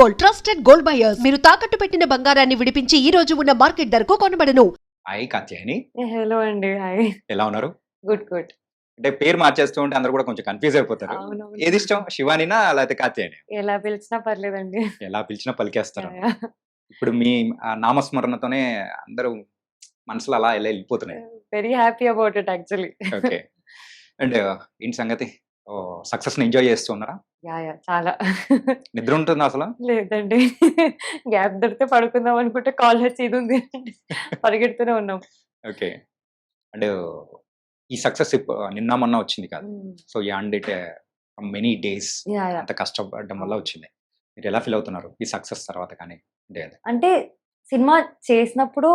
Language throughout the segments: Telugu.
Gold, trusted gold buyers. మీరు తాకట్టు పెట్టిన బంగారాన్ని విడిపించి ఈ రోజు ఉన్న మార్కెట్ ధరకు కొనబడను. హాయ్ కాత్యాయని, హలో అండి. హాయ్. ఎలా ఉన్నారు? Good good. అంటే పేరు మార్చేస్తూ ఉంటే అందరూ కూడా కొంచెం కన్ఫ్యూజ్ అయిపోతారు. అవునవును. ఏది ఇష్టం, శివానినా లేకపోతే కాత్యాయని? ఎలా పిలిచినా పర్లేదండి. ఎలా పిలిచినా పలికేస్తారు. ఇప్పుడు మీ నామస్మరణతోనే అందరూ మనసులో అలా ఎలా వెళ్ళిపోతున్నాయి. Very happy about it actually. Okay. And ఏంటి సంగతి, సక్సెస్ ని ఎంజాయ్ చేస్తున్నారా? యా చాలా. నిద్ర ఉంటుందా అసలు? లేదండి. గ్యాప్ దొరికితే పడుకుందాం అనుకుంటే కాల్ వచ్చి ఇది ఉంది అంటే పరిగెడుతూనే ఉన్నాం. ఓకే. అండ్ ఈ సక్సెస్ నిన్న మొన్న వచ్చింది కాదు. సో ఈ and it many days yeah అంత కష్టపడడం వల్ల వచ్చింది. మీరు ఎలా ఫీల్ అవుతున్నారు ఈ సక్సెస్ తర్వాత? కానీ అంటే సినిమా చేసినప్పుడు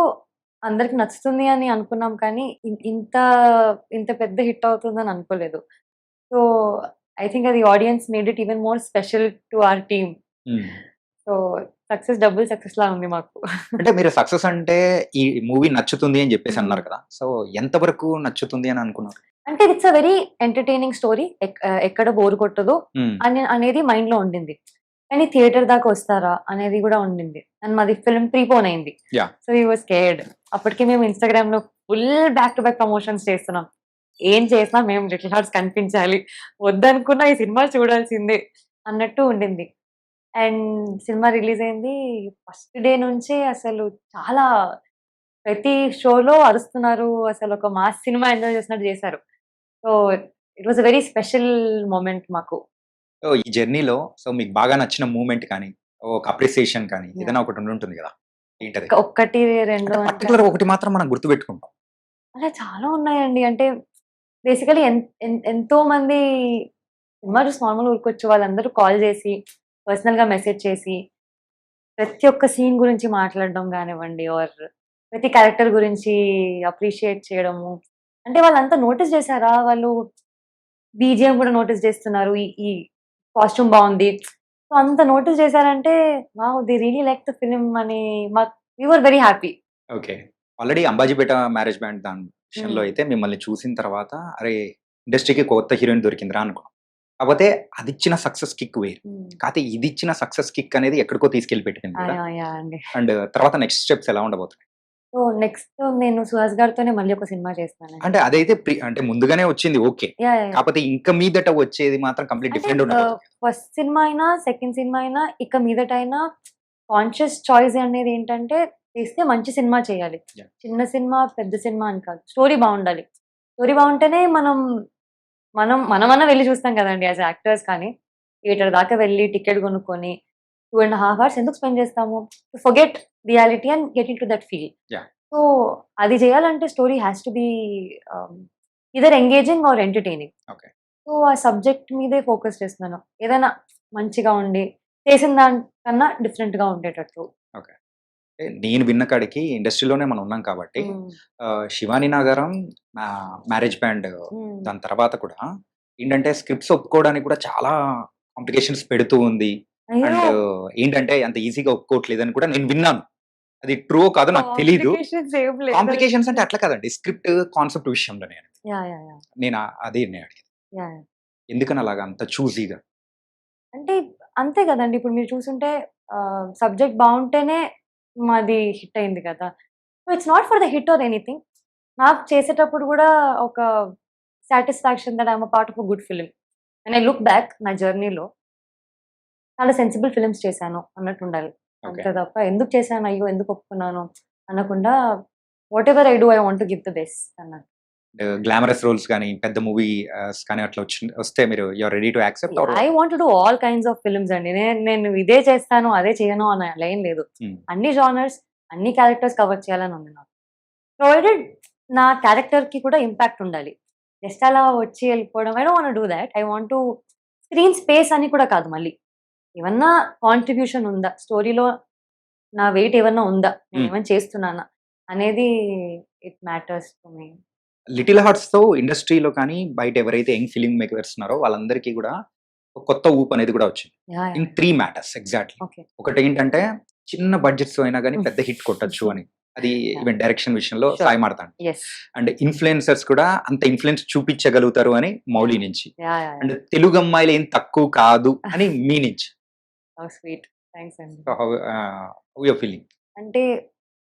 అందరికి నచ్చుతుంది అని అనుకున్నాం, కానీ ఇంత ఇంత పెద్ద హిట్ అవుతుందని అనుకోలేదు. సో ఐ థింక్ అది audience made it even more special to our team. So success double success లా ఉంది మాకు. అంటే మీరు సక్సెస్ అంటే ఈ మూవీ నచ్చుతుంది అని చెప్పేసి అన్నారు కదా, సో ఎంత వరకు నచ్చుతుంది అని అనుకున్నారు? అంటే it's a very entertaining story, ఎక్కడ బోర్ కొట్టదు అనేది మైండ్ లో ఉండింది. కానీ థియేటర్ దాకా వస్తారా అనేది కూడా ఉండింది. అండ్ మాది ఫిల్మ్ ప్రీపోన్ అయింది. సో ఈ వాజ్ స్కేర్డ్. అప్పటికే మేము ఇన్స్టాగ్రామ్ లో full back to back promotions చేస్తున్నాం. ఏం చేసినా మేము లిటిల్ హార్ట్స్ కనిపించాలి, వద్దనుకున్నా ఈ సినిమా చూడాల్సిందే అన్నట్టు ఉండింది. అండ్ సినిమా రిలీజ్ అయింది ఫస్ట్ డే నుంచే అసలు చాలా ప్రతి షోలో అరుస్తున్నారు, అసలు ఒక మాస్ సినిమా ఎంజాయ్ చేసినట్టు చేశారు. So it was a very special moment మాకు. సో ఈ జర్నీలో సో మీకు బాగా నచ్చిన మూమెంట్ కానీ, ఒక అప్రిసియేషన్ కానీ ఏదైనా ఒకటి ఉంటుంది కదా, ఏంటది? ఒక్కటి రెండు పర్టికులర్ ఒకటి మాత్రం మనం గుర్తుపెట్టుకుంటాం. అలా చాలా ఉన్నాయండి. అంటే బేసికలీ ఎంతో మంది సినిమా చూసి నార్మల్ ఊరుకొచ్చు వాళ్ళందరూ కాల్ చేసి పర్సనల్ గా మెసేజ్ చేసి ప్రతి ఒక్క సీన్ గురించి మాట్లాడడం కానివ్వండి, ఆర్ ప్రతి క్యారెక్టర్ గురించి అప్రిషియేట్ చేయడము. అంటే వాళ్ళంతా నోటీస్ చేశారా, వాళ్ళు బీజిఎం కూడా నోటీస్ చేస్తున్నారు, ఈ కాస్ట్యూమ్ బాగుంది, సో అంత నోటీస్ చేశారంటే wow they really like the film అని we were very happy. Okay. Already Ambajipeta marriage band దాని విషయంలో అయితే మిమ్మల్ని చూసిన తర్వాత అరే ఇండస్ట్రీకి కొత్త హీరోయిన్ దొరికిందిరా అనుకున్నాం. కాకపోతే అది ఇచ్చిన సక్సెస్ కిక్ వేరు, కాకపోతే ఇది ఇచ్చిన సక్సెస్ కిక్ అనేది ఎక్కడికో తీసుకెళ్లి పెట్టింది. అండి. అండ్ తర్వాత నెక్స్ట్ స్టెప్స్ ఎలా ఉండబోతున్నాయి? సో నెక్స్ట్ నేను సుహాస్ గారితోనే మళ్ళీ ఒక సినిమా చేస్తాను. అంటే అదైతే అంటే ముందుగానే వచ్చింది ఓకే, కాకపోతే ఇంకా మీదట వచ్చేది మాత్రం కంప్లీట్ డిఫరెంట్ ఉండదు. ఫస్ట్ సినిమా అయినా సెకండ్ సినిమా అయినా ఇక మీదట అయినా కాన్షియస్ చాయిస్ అనేది ఏంటంటే చేస్తే మంచి సినిమా చేయాలి. చిన్న సినిమా పెద్ద సినిమా అని కాదు, స్టోరీ బాగుండాలి. స్టోరీ బాగుంటేనే మనమన్నా వెళ్ళి చూస్తాం కదండి యాజ్ యాక్టర్స్. కానీ థియేటర్ దాకా వెళ్ళి టికెట్ కొనుక్కొని 2.5 hours ఎందుకు స్పెండ్ చేస్తాము? To forget reality and get into that feel. So అది చేయాలంటే story has to be either engaging or entertaining. So ఆ సబ్జెక్ట్ మీదే ఫోకస్ చేస్తున్నాను. ఏదైనా మంచిగా ఉండి చేసిన దానికన్నా డిఫరెంట్ గా ఉండేటట్టు. నేను విన్న కాడికి ఇండస్ట్రీలోనే మనం ఉన్నాం కాబట్టి శివాని నాగారం మ్యారేజ్ బ్యాండ్ దాని తర్వాత కూడా ఏంటంటే స్క్రిప్ట్స్ ఒప్పుకోవడానికి కూడా చాలా కాంప్లికేషన్స్ పెడుతూ ఉంది. అండ్ ఏంటంటే అంత ఈజీగా ఒప్పుకోవట్లేదని కూడా నేను విన్నాను. అది ట్రూ కాదు నాకు తెలీదు. కాంప్లికేషన్స్ అంటే అట్లా కదండి, స్క్రిప్ట్ కాన్సెప్ట్ విషయంలో నేను అదే అడిగాను, ఎందుకని అలాగా అంత చూజీగా? అంటే అంతే కదండి. ఇప్పుడు మీరు చూసుంటే సబ్జెక్ట్ బాగుంటేనే మాది హిట్ అయింది కదా. So it's not for the hit or anything. నాకు చేసేటప్పుడు కూడా ఒక satisfaction that I'm a part of a good film. And I look back నా జర్నీలో చాలా సెన్సిబుల్ ఫిలిమ్స్ చేశాను అన్నట్టు ఉండాలి. అంతే తప్ప ఎందుకు చేశాను, అయ్యో ఎందుకు ఒప్పుకున్నాను అనకుండా whatever I do I want to give the best అన్నట్టు. గ్లామరస్ రోల్స్ కానీ పెద్ద మూవీ కానీ అట్లా వస్తే మీరు you are ready to accept? I want to do all kinds of films అండి. నేను ఇదే చేస్తాను అదే చేయను అని అలా ఏం లేదు. అన్ని జానర్స్ అన్ని క్యారెక్టర్స్ కవర్ చేయాలని ఉంది నాకు. ప్రొవైడెడ్ నా క్యారెక్టర్ కి కూడా ఇంపాక్ట్ ఉండాలి. జస్ట్ అలా వచ్చి వెళ్ళిపోవడం I don't want do that. I want to screen space అని కూడా కాదు, మళ్ళీ ఏమన్నా కాంట్రిబ్యూషన్ ఉందా స్టోరీలో, నా వెయిట్ ఏమన్నా ఉందా, నేను ఏమైనా చేస్తున్నానా అనేది it matters to me. Little hearts తో ఇండస్ట్రీలో కానీ బయట ఎవరైతే యంగ్ ఫిల్మ్ మేకర్స్ ఉన్నారో వాళ్ళందరికీ కూడా కొత్త ఊపు అనేది కూడా వచ్చింది ఇన్ 3 matters ఎగ్జాక్ట్లీ. ఒకటి ఏంటంటే చిన్న బడ్జెట్స్ అయినా కానీ పెద్ద హిట్ కొట్టచ్చు అని, అది ఈవెన్ డైరెక్షన్ విషయంలో సాయి మాడతాను. అండ్ ఇన్ఫ్లుయెన్సర్స్ కూడా అంత ఇన్ఫ్లుయెన్స్ చూపించగలుగుతారు అని మౌలి నుంచి. అండ్ తెలుగు అమ్మాయిలు ఏం తక్కువ కాదు అని మీ నుంచి. స్వీట్. థ్యాంక్స్ అండి. So how you're feeling? అంటే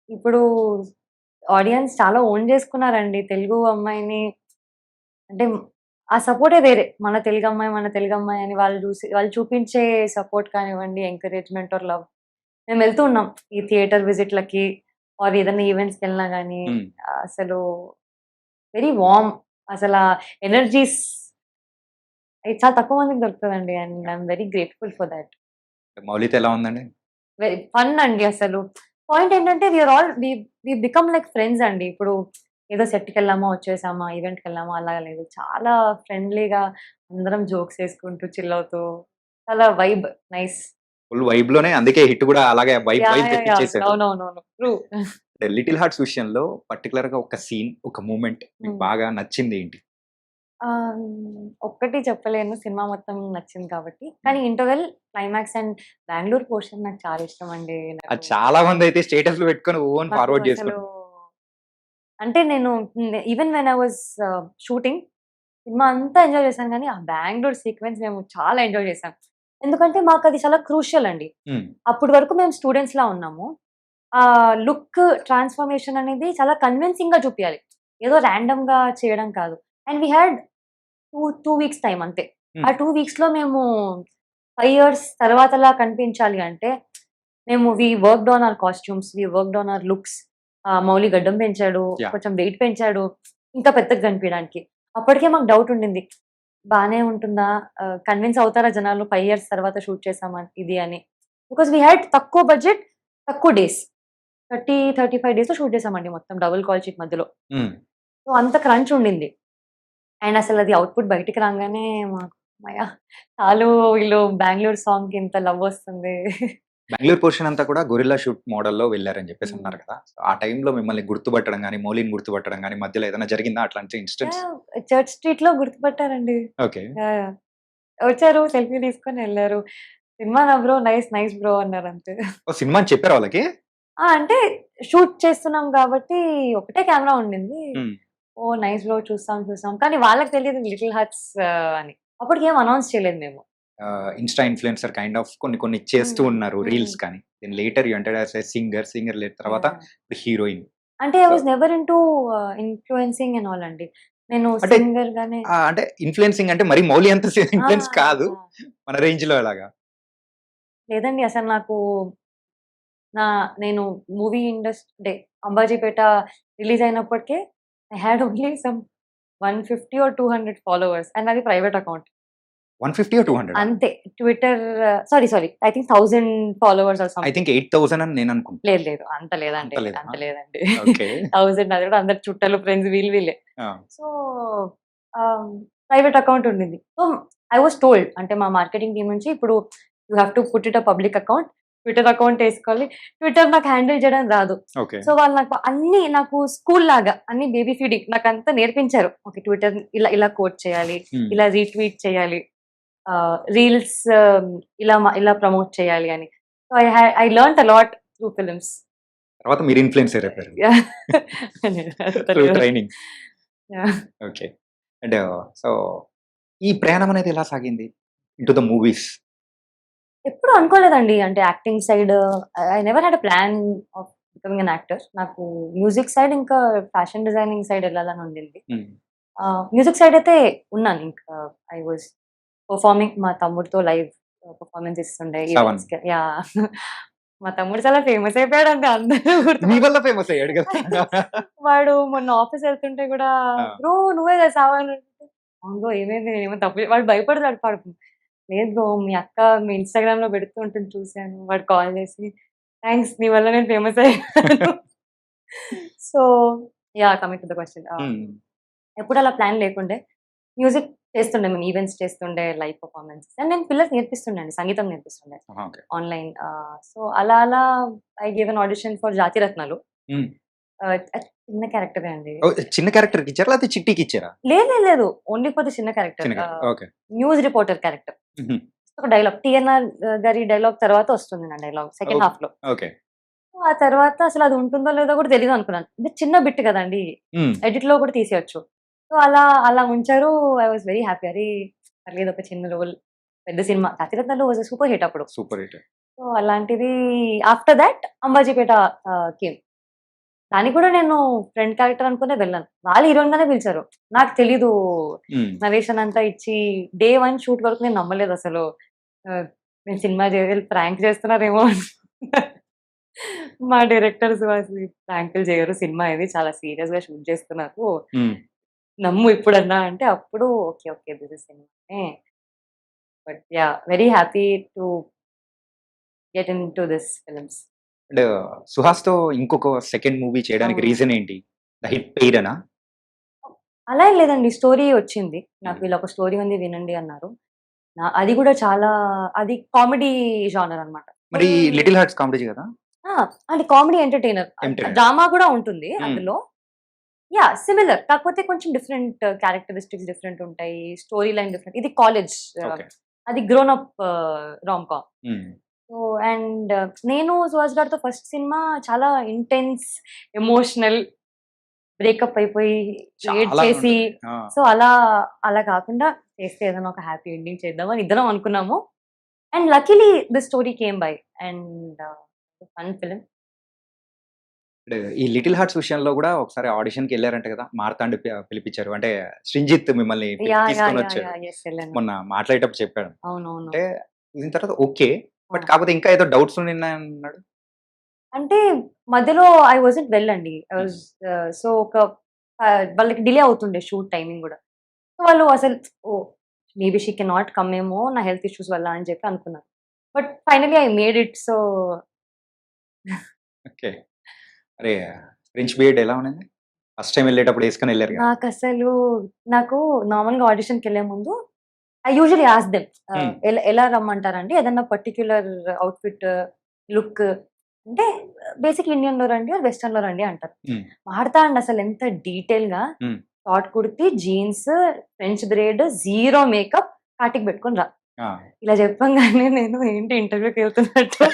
ఇప్పుడు ఆడియన్స్ చాలా ఓన్ చేసుకున్నారండి తెలుగు అమ్మాయిని. అంటే ఆ సపోర్టే వేరే. మన తెలుగు అమ్మాయి, మన తెలుగు అమ్మాయి అని వాళ్ళు చూపించే సపోర్ట్ కానివ్వండి, ఎంకరేజ్‌మెంట్ ఆర్ లవ్. మేము వెళ్తూ ఉన్నాం ఈ థియేటర్ విజిట్‌లకి ఆర్ ఏదైనా ఈవెంట్స్‌కెళ్ళినా గానీ అసలు వెరీ వార్మ్. అసలా ఎనర్జీస్ అది చాలా తక్కువ మందికి దొరుకుతదండి. And I am very grateful for that. మౌలితో ఎలా ఉందండి? వెరీ ఫన్ అండి అసలు. పాయింట్ ఏంటంటే we are all we become like friends అండి. ఇప్పుడు ఏదో సెట్‌కెళ్ళామా, వచ్చేసామా, ఈవెంట్‌కెళ్ళామా అలాగా లేదు. చాలా ఫ్రెండ్లీగా అందరం జోక్స్ ఏసుకుంటూ, చిల్ అవుతూ చాలా వైబ్ నైస్. ఫుల్ వైబ్‌లోనే అందుకే హిట్ కూడా అలాగే vibe yeah! Vibe yeah! Yeah! తెప్పించేసారు. అవునవునవును. ట్రూ. 'లిటిల్ హార్ట్స్' విషయంలో పర్టిక్యులర్‌గా ఒక సీన్, ఒక మూమెంట్ మీకు బాగా నచ్చింది ఏంటి? ఒక్కటి చెప్పలేను. సినిమా మొత్తం నచ్చింది కాబట్టి. కానీ interval, climax and Bengaluru portion నాకు చాలా ఇష్టమండి. అది చాలా మందైతే స్టేటస్‌లు పెట్టుకొని ఓన్ నాకు ఫార్వర్డ్ అసలు చేసుకుంటారు. అంటే నేను even when I was shooting cinema అంతా ఎంజాయ్ చేశాను గానీ, ఆ బెంగుళూరు సీక్వెన్స్ మేము చాలా ఎంజాయ్ చేశాం. ఎందుకంటే మాకది చాలా క్రూషియల్ అండి. హ్మ్. అప్పటి వరకు మేము స్టూడెంట్స్‌లా ఉన్నాము. లుక్ ట్రాన్స్‌ఫర్మేషన్ అనేది చాలా కన్విన్సింగ్‌గా చూపియాలి. ఏదో రాండమ్‌గా చేయడం కాదు. And we had 2 weeks time అంతే. ఆ హ్మ్. 2 వీక్స్‌లో మేము 5 ఇయర్స్ తర్వాతలా కనిపించాలి అంటే, మేము worked on hour costumes, worked on hour looks. Mouli గడ్డం పెంచాడు, యాహ్! కొంచెం వెయిట్ పెంచాడు, ఇంకా పెద్దగా కనిపియడానికి. అప్పటికే మాకు డౌట్ ఉండింది. బానే ఉంటుందా? కన్విన్స్ అవుతారా జనాలు 5 ఇయర్స్ తర్వాత షూట్ చేసామని ఇది అని. బికాజ్ వి హాడ్ తక్కువ బడ్జెట్, తక్కువ డేస్. 30, 35 డేస్‌లో షూట్ చేసామండి మొత్తం డబుల్ కాల్ షీట్ మధ్యలో. హ్మ్. సో, అంత క్రంచ్ ఉండింది. అండ్ అసలది ఔట్‌పుట్ బయటికి రాంగానే మాకు హమ్మయ్య! చాలు వీళ్ళు బెంగుళూరు సాంగ్‌కి ఇంత లవ్ వస్తుంది. బెంగుళూరు పోర్షన్ అంతా కూడా గొరిల్లా షూట్ మోడల్‌లో వెళ్లారని చెప్పేసి హ్మ్. అన్నారు కదా! సో, ఆ టైంలో మిమ్మల్ని గుర్తుపట్టడం గాని, మౌలిని గుర్తుపట్టడం గాని మధ్యలో ఏదైనా జరిగిందా అట్లాంటి ఇన్సిడెంట్స్? యాహ్! చర్చ్ స్ట్రీట్‌లో గుర్తుపట్టారండి. ఓకే. యాహ్! యాహ్! వచ్చారు, సెల్ఫీ తీసుకొని ఎళ్లారు. "సినిమానా బ్రో? నైస్, నైస్ బ్రో" అన్నారంతే. ఓహ్! సినిమా అని చెప్పారా వాళ్ళకి? అంటే షూట్ చేస్తున్నాం కాబట్టి ఒకటే కెమెరా ఉండింది. హ్మ్. ఓహ్! నైస్ బ్రో చూస్తాం, చూస్తాం. కానీ వాళ్ళకి తెలీదు 'లిటిల్ హార్ట్స్' అని. అప్పటికేం అనౌన్స్ చేయలేదు మేము. ఇన్‌స్టా ఇన్‌ఫ్లుయెన్సర్ కైండ్ ఆఫ్ కొన్ని చేస్తూ హ్మ్. ఉన్నారు హ్మ్. రీల్స్ కానీ. Then later you entered as a singer. Singer తర్వాత యాహ్! ఇప్పుడు హీరోయిన్. అంటే I so, was never into influencing and all అండి. నేను అంటే సింగర్‌గానే అంటే ఇన్‌ఫ్లుయెన్సింగ్ అంటే మరి మౌలి అంత ఆ! ఇన్‌ఫ్లుయెన్స్ కాదు. ఆ! మన రేంజ్‌లో అలాగా. లేదండి. అసలు నాకు నా నేను మూవీ అంటే 'అంబాజీపేట' రిలీజ్ అయినప్పటికే I had only some 150 or 200 followers and అది ప్రైవేట్ అకౌంట్. 150 ఆర్ 200 అంతే. Twitter sorry I think 1000 followers or I something. Think 8000 అని నేను అనుకుంటున్నా. లేదు లేదు. అంత అంత లేదండి. లేదా? అంత లేదండి. ఓకే. 1000 అది కూడా అందరు చుట్టాలు, ఫ్రెండ్స్ వీళ్ళే. ఆ! సో, ప్రైవేట్ అకౌంట్ ఉండింది. సో, ఐ వాస్ టోల్డ్ అంటే మా మార్కెటింగ్ టీమ్ నుంచి ఇప్పుడు you have to put it public account. Twitter account ఏసుకోవాలి. ట్విట్టర్ నాకు హ్యాండిల్ చేయడం రాదు. ఓకే. సో, వాళ్ళు నాకు స్కూల్ లాగా అన్ని బేబీ ఫీడింగ్ నాకంతా నేర్పించారు. ఓకే. ట్విట్టర్ ఇలా కోట్ చేయాలి. హ్మ్. ఇలా రీట్వీట్ చేయాలి. రీల్స్ ఇలా ప్రమోట్ చేయాలి అని. So, I learned a lot through films. తర్వాత మీరు ఇన్‌ఫ్లుయెన్సర్ అయిపోయారు. Yeah! Through training. Yeah! Okay. And so, ఈ ప్రయాణం అనేది ఎలా సాగింది? Into the movies. ఎప్పుడు అనుకోలేదండి. అంటే acting side I never had a plan of becoming an actor. నాకు మ్యూజిక్ సైడ్ ఇంకా ఫ్యాషన్ డిజైనింగ్ సైడ్ ఎళ్ళాలని ఉండింది. హ్మ్. మ్యూజిక్ సైడ్ అయితే ఉన్నాను. ఇంకా ఐ వాస్ పెర్ఫార్మింగ్ మా తమ్ముడితో లైవ్ పెర్ఫార్మన్స్ ఇస్తుండే 'శ్రవణ్' ఈవెంట్స్‌కి. యాహ్! మా తమ్ముడు చాలా ఫేమస్ అయిపోయాడండి. అందరూ మీ గుర్తుపట్టారు. వల్ల ఫేమస్ అయ్యాడు కదా! వాడు మొన్న ఆఫీస్ వెళ్తుంటే కూడా ఆ! "బ్రో నువ్వే కదా శ్రావణ్" అంటే, "అవును బ్రో ఏమైంది? నేనేమో తప్పు" వాడు భయపడతాడు పాపం. లేదు బ్రో మీ అక్క మీ ఇన్‌స్టాగ్రామ్‌లో పెడుతూ ఉంటుంది చూసాను. వాడు కాల్ చేసి థాంక్స్ నీ వల్ల నేను ఫేమస్ అయ్యాను. So yeah! Coming to the question. హ్మ్. ఎప్పుడు అలా ప్లాన్ లేకుండే. మ్యూజిక్ చేస్తుండే మేము ఈవెంట్స్ చేస్తుండే లైవ్ పెర్ఫార్మన్సెస్. అండ్ నేను పిల్లలకి నేర్పిస్తుండే అండి. సంగీతం నేర్పిస్తుండే. ఆహా! ఓకే. ఆన్‌లైన్ సో అలా I give an audition for 'Jathi Ratnalu.' Hmm. అది చిన్న క్యారెక్టరే అండి. ఓహ్! చిన్న క్యారెక్టర్‌కి ఇచ్చారా? లేకపోతే చిట్టికి ఇచ్చారా? లేదు. ఓన్లీ ఫర్ ద చిన్న క్యారెక్టర్. చిన్న character. Okay. News reporter character. హుహు. ఒక డైలాగ్ 'టీఎన్ఆర్' గారి డైలాగ్ తర్వాత వస్తుంది నా డైలాగ్ సెకండ్ ఓకే. హాఫ్‌లో. ఓకే. ఆ తర్వాత అసలది ఉంటుందో లేదో కూడా తెలీదనుకున్నాను. అంటే చిన్న బిట్ కదండీ! హ్మ్. ఎడిట్‌లో కూడా తీసేయొచ్చు. సో, అలా ఉంచారు. I was very happy. అరే! పర్లేదు ఒక చిన్న రోల్. పెద్ద సినిమా 'Jathi Ratnalu' was a super hit అప్పుడు. Super hit. సో అలాంటిది ఆఫ్టర్ దాట్ అంబాజీపేట కేమ్. దానికి కూడా నేను ఫ్రెండ్ క్యారెక్టర్ అనుకునే వెళ్ళాను. వాళ్ళు హీరోయిన్ గానే పిలిచారు. నాకు తెలీదు నరేషన్ అంతా ఇచ్చి డే 1 షూట్ వరకు నేను నమ్మలేదు అసలు. నేను సినిమా ప్రాంక్ చేస్తున్నారేమో మా డైరెక్టర్స్ ప్రాంకులు చేయరు, సినిమా ఇది చాలా సీరియస్ గా షూట్ చేస్తున్నారు, నమ్ము ఇప్పుడన్నా అంటే అప్పుడు okay okay this is cinema. But yeah very happy to get into this films. And సుహాస్తో ఇంకొక సెకండ్ మూవీ చేయడానికి రీజన్ ఏంటి? హిట్ పేరేనా? అలా ఏం లేదండి, స్టోరీ వచ్చింది నాకు, వీళ్ళు ఒక స్టోరీ ఉంది వినండి అన్నారు. అది కూడా చాలా, అది కామెడీ జానర్ అన్నమాట. మరి లిటిల్ హార్ట్స్ కామెడీ కదా? అది కామెడీ ఎంటర్టైనర్, డ్రామా కూడా ఉంటుంది అందులో. యా సిమిలర్, కాకపోతే కొంచెం డిఫరెంట్ క్యారెక్టరిస్టిక్స్ డిఫరెంట్ ఉంటాయి, స్టోరీ లైన్ డిఫరెంట్. ఇది కాలేజ్, అది grown up rom com. So and నేను సుహాస్ గారితో ఫస్ట్ సినిమా చాలా ఇంటెన్స్ ఎమోషనల్, బ్రేకప్ అయిపోయి ఏడ్ చేసి, సో అలా అలా కాకుండా చేస్తే ఏదైనా ఒక హ్యాపీ ఎండింగ్ చేద్దామని ఇద్దరం అనుకున్నాము. And luckily the story came by and fun film. ఈ లిటిల్ హార్ట్స్ విషయంలో కూడా ఒకసారి ఆడిషన్ కి వెళ్ళారంట కదా, మార్తాండ్ పిలిపించారు, అంటే శ్రీజిత్ మిమ్మల్ని తీసుకొని వచ్చారు మొన్న మాట్లాడేటప్పుడు చెప్పాడు. అవునవును. అంటే చూసిన తర్వాత ఓకే, బట్ కాకపోతే ఇంకా ఏదో డౌట్స్ ఉన్నాయన్నాడు. అంటే మధ్యలో ఐ వాజంట్ వెల్ అండి, ఐ వాజ్ సో ఒక వాళ్ళకి డిలే అవుతుండే షూట్ టైమింగ్ కూడా. సో వాళ్ళు అసలు oh maybe she can not come ఏమో నా హెల్త్ ఇష్యూస్ వల్ల అని చెప్పి అనుకున్నారు. But finally I made it. So okay. అరే ఫ్రెంచ్ బియర్డ్ ఎలా ఉన్నది? ఫస్ట్ టైం వెళ్ళేటప్పుడు వేసుకొని వెళ్ళారు కదా? నాకు నార్మల్గా ఆడిషన్కి వెళ్ళే ముందు ఐ యూజువల్లీ ఆస్క్ దెమ్ ఎలా రమ్మంటారండి, ఏదన్నా పర్టిక్యులర్ అవుట్ఫిట్ లుక్ అంటే బేసిక్ ఇండియన్ లో రండి వెస్టర్న్ లో రండి అంటారు. వాడతా అండి అసలు ఎంత డీటెయిల్ గా, short kurti, jeans, French braid, zero makeup, కాటికి పెట్టుకుని రా ఇలా చెప్పంగానే నేను ఏంటి ఇంటర్వ్యూకి వెళ్తున్నట్టు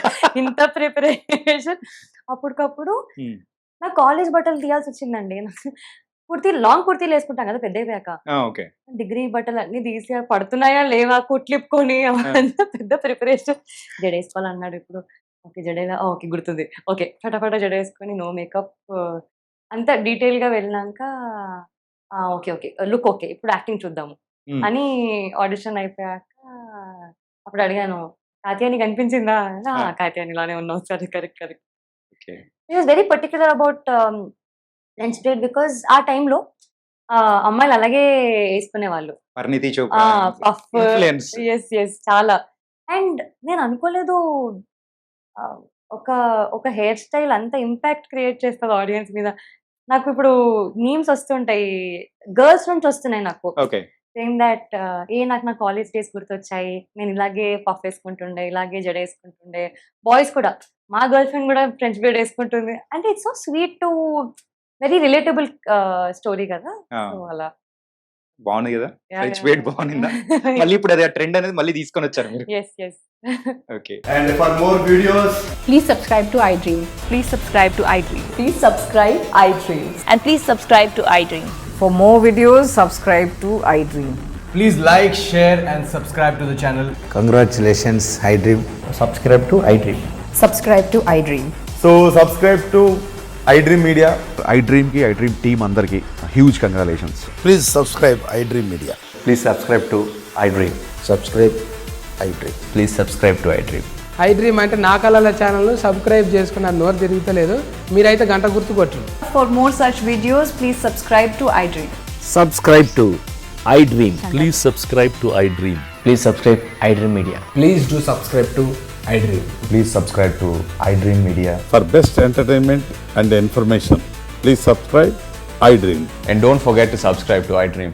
ఇంత ప్రిపరేషన్. అప్పటికప్పుడు నా కాలేజ్ బట్టలు తీయాల్సి వచ్చిందండి. లాంగ్ కుర్తీలు వేసుకుంటాం కదా పెద్ద అయిపోయాక, డిగ్రీ బట్టలు అన్ని తీసి పడుతున్నాయా లేవా కుట్లిప్పుకొని అవంతా పెద్ద ప్రిపరేషన్. జడేసుకోవాలన్నాడు ఇప్పుడు, ఓకే జడేలా, ఓకే గుర్తుంది, ఓకే ఫటాఫట జడేసుకొని నో మేకప్ అంతా డీటెయిల్ గా వెళ్ళినాక ఓకే ఓకే లుక్ ఓకే ఇప్పుడు యాక్టింగ్ చూద్దాము అని ఆడిషన్ అయిపోయాక అప్పుడు అడిగాను, కాత్యాని కనిపించిందా? కాత్యాని లానే ఉన్నావు. సరే correct correct. It was very particular about French braid because ఆ టైంలో అమ్మాయిలు అలాగే వేసుకునేవాళ్ళు, చాలా. అండ్ నేను అనుకోలేదు ఒక హెయిర్ స్టైల్ అంత ఇంపాక్ట్ క్రియేట్ చేస్తుంది ఆడియన్స్ మీద. నాకు ఇప్పుడు మీమ్స్ వస్తుంటాయి, గర్ల్స్ నుంచి వస్తున్నాయి నాకు, సేమ్ దట్ నాకు నా కాలేజ్ డేస్ గుర్తొచ్చాయి, నేను ఇలాగే పఫ్ వేసుకుంటుండే, ఇలాగే జడ వేసుకుంటుండే. బాయ్స్ కూడా, మా గర్ల్ ఫ్రెండ్ కూడా ఫ్రెంచ్ బ్రేడ్ వేసుకుంటుంది అంటే it's so sweet to very relatable story కదా. సో అలా బాగుంది కదా, ఫ్రెంచ్ బ్రేడ్ బాగుందా? మళ్ళీ ఇప్పుడు అదే ట్రెండ్ అనేది మళ్ళీ తీసుకొని వచ్చారు మీరు. yes okay, and for more videos please subscribe to iDream. Please subscribe to iDream. Please subscribe iDream. And please subscribe to iDream. For more videos, subscribe to iDream. please like, share and subscribe to the channel. Congratulations, iDream. Subscribe to iDream. Subscribe to iDream. So subscribe to iDream Media. iDream ki iDream team andarki huge congratulations. Please subscribe iDream Media. Please subscribe to iDream. Subscribe iDream. Please subscribe to iDream. iDream అంటే నా కళల ఛానల్ను సబ్స్క్రైబ్ చేసుకున్న నోరు తిరుగుతలేదు, మీరైతే గంట గుర్తు కొట్టండి. For more such videos, please subscribe to iDream. Subscribe to iDream. Please subscribe to iDream. Please subscribe iDream Media. Please do subscribe to iDream. Please subscribe to iDream Media. For best entertainment and information, please subscribe iDream. And don't forget to subscribe to iDream.